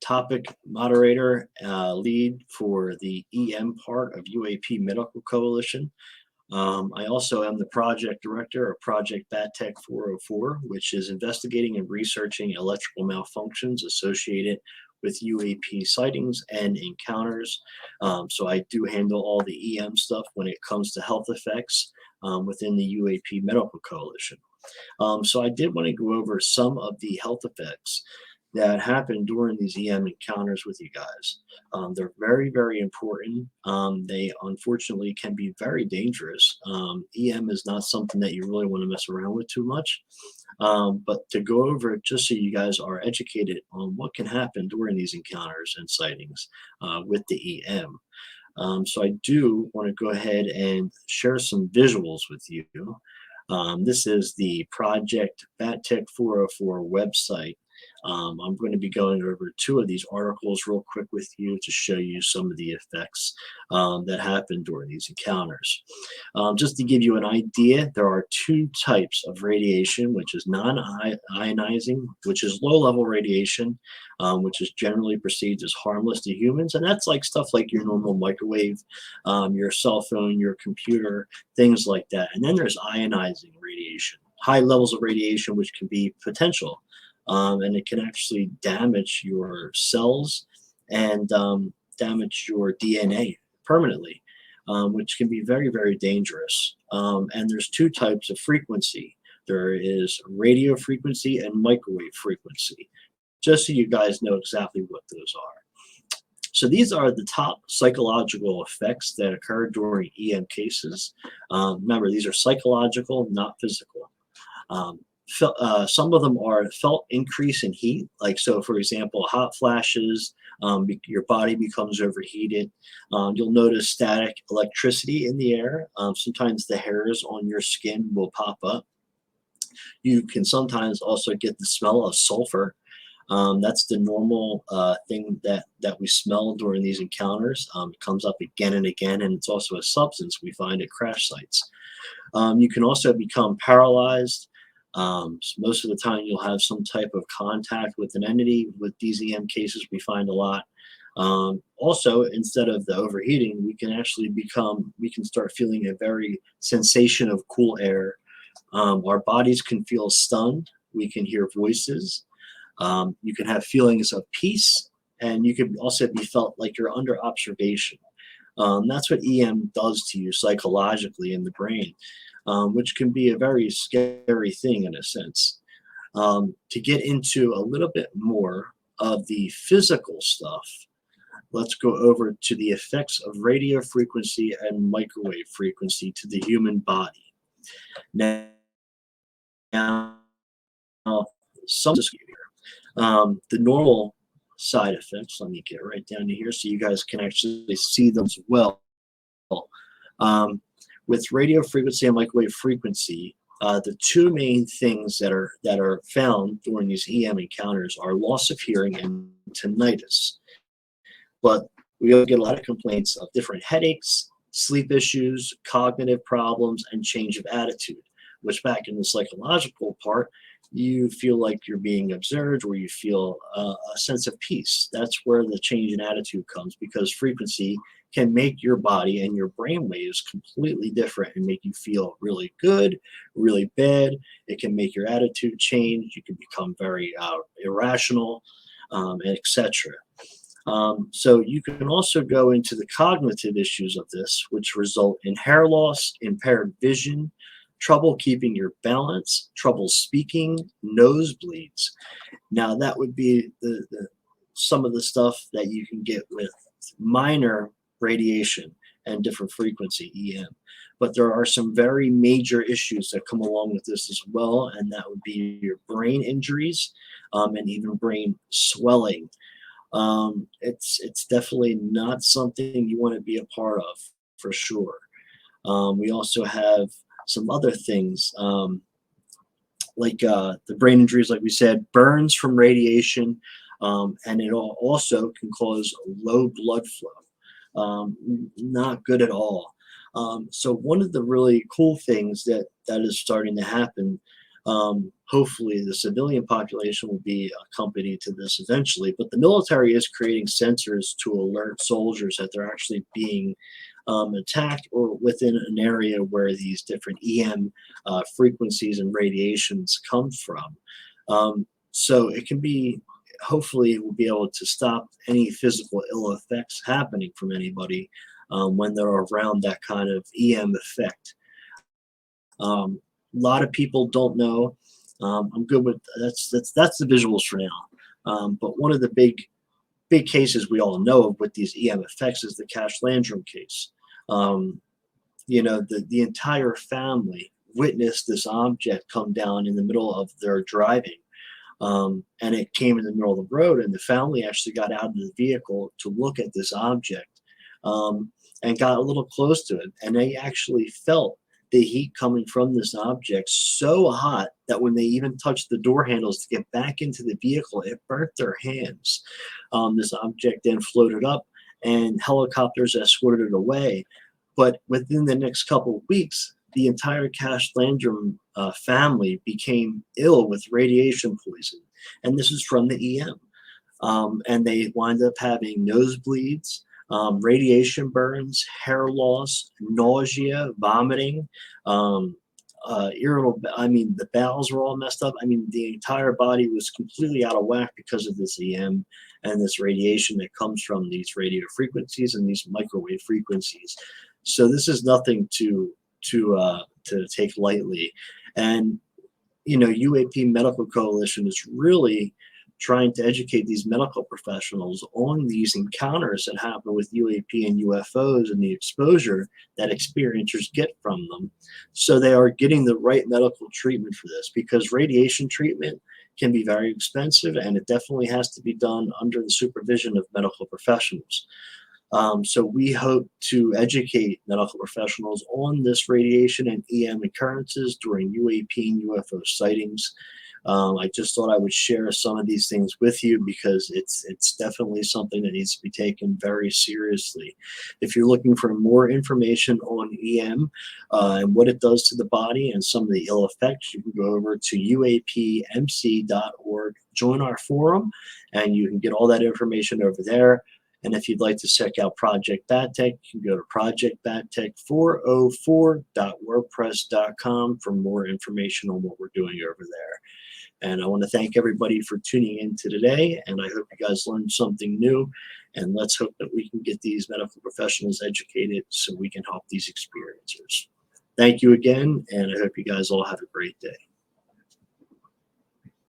topic moderator, lead for the EM part of UAP Medical Coalition. I also am the project director of Project Battech 404, which is investigating and researching electrical malfunctions associated with UAP sightings and encounters. So I do handle all the EM stuff when it comes to health effects within the UAP Medical Coalition. So I did want to go over some of the health effects that happen during these EM encounters with you guys. They're very, very important. They unfortunately can be very dangerous. EM is not something that you really want to mess around with too much. But to go over it just so you guys are educated on what can happen during these encounters and sightings with the EM. So I do want to go ahead and share some visuals with you. This is the Project Battech 404 website. I'm going to be going over two of these articles real quick with you to show you some of the effects that happen during these encounters. Just to give you an idea, there are two types of radiation, which is non-ionizing, which is low-level radiation, which is generally perceived as harmless to humans, and that's like stuff like your normal microwave, your cell phone, your computer, things like that. And then there's ionizing radiation, high levels of radiation, which can be potential. And it can actually damage your cells and damage your DNA permanently, which can be very, very dangerous. And there's two types of frequency. There is radio frequency and microwave frequency, just so you guys know exactly what those are. So these are the top psychological effects that occur during EM cases. Remember, these are psychological, not physical. Some of them are felt increase in heat, like so for example hot flashes, your body becomes overheated. You'll notice static electricity in the air. Sometimes the hairs on your skin will pop up. You can sometimes also get the smell of sulfur. That's the normal thing that we smell during these encounters. It comes up again and again, and it's also a substance we find at crash sites. You can also become paralyzed. Most of the time you'll have some type of contact with an entity. With these EM cases we find a lot. Also, instead of the overheating, we can start feeling a very sensation of cool air. Our bodies can feel stunned. We can hear voices. You can have feelings of peace, and you can also be felt like you're under observation. That's what EM does to you psychologically in the brain. Which can be a very scary thing in a sense. To get into a little bit more of the physical stuff, let's go over to the effects of radio frequency and microwave frequency to the human body. Now the normal side effects, let me get right down to here so you guys can actually see them as well. With radio frequency and microwave frequency, the two main things that are found during these EM encounters are loss of hearing and tinnitus. But we also get a lot of complaints of different headaches, sleep issues, cognitive problems, and change of attitude, which back in the psychological part, you feel like you're being observed, or you feel a sense of peace. That's where the change in attitude comes, because frequency can make your body and your brain waves completely different and make you feel really good, really bad. It can make your attitude change. You can become very irrational, etc. So you can also go into the cognitive issues of this, which result in hair loss, impaired vision, trouble keeping your balance, trouble speaking, nosebleeds. Now that would be some of the stuff that you can get with minor radiation and different frequency EM. But there are some very major issues that come along with this as well, and that would be your brain injuries and even brain swelling. It's definitely not something you want to be a part of, for sure. We also have some other things like the brain injuries, like we said, burns from radiation, and it also can cause low blood flow. Not good at all. So one of the really cool things that is starting to happen Hopefully the civilian population will be accompanied to this eventually, but the military is creating sensors to alert soldiers that they're actually being attacked or within an area where these different EM frequencies and radiations come from. So it can be, hopefully we'll be able to stop any physical ill effects happening from anybody when they're around that kind of EM effect. A lot of people don't know. I'm good with that's the visuals for now. But one of the big cases we all know of with these EM effects is the Cash Landrum case. You know, the entire family witnessed this object come down in the middle of their driving. And it came in the middle of the road, and the family actually got out of the vehicle to look at this object, and got a little close to it. And they actually felt the heat coming from this object so hot that when they even touched the door handles to get back into the vehicle, it burnt their hands. This object then floated up, and helicopters escorted it away. But within the next couple of weeks, the entire Cash Landrum family became ill with radiation poison. And this is from the EM. And they wind up having nosebleeds, radiation burns, hair loss, nausea, vomiting, irritable. I mean, the bowels were all messed up. I mean, the entire body was completely out of whack because of this EM and this radiation that comes from these radio frequencies and these microwave frequencies. So this is nothing to take lightly. And you know, UAP Medical Coalition is really trying to educate these medical professionals on these encounters that happen with UAP and UFOs and the exposure that experiencers get from them. So they are getting the right medical treatment for this, because radiation treatment can be very expensive, and it definitely has to be done under the supervision of medical professionals. So we hope to educate medical professionals on this radiation and EM occurrences during UAP and UFO sightings. I just thought I would share some of these things with you because it's definitely something that needs to be taken very seriously. If you're looking for more information on EM and what it does to the body and some of the ill effects, you can go over to uapmc.org, join our forum, and you can get all that information over there. And if you'd like to check out Project Battech, you can go to projectbattech404.wordpress.com for more information on what we're doing over there. And I want to thank everybody for tuning in to today, and I hope you guys learned something new. And let's hope that we can get these medical professionals educated so we can help these experiencers. Thank you again, and I hope you guys all have a great day.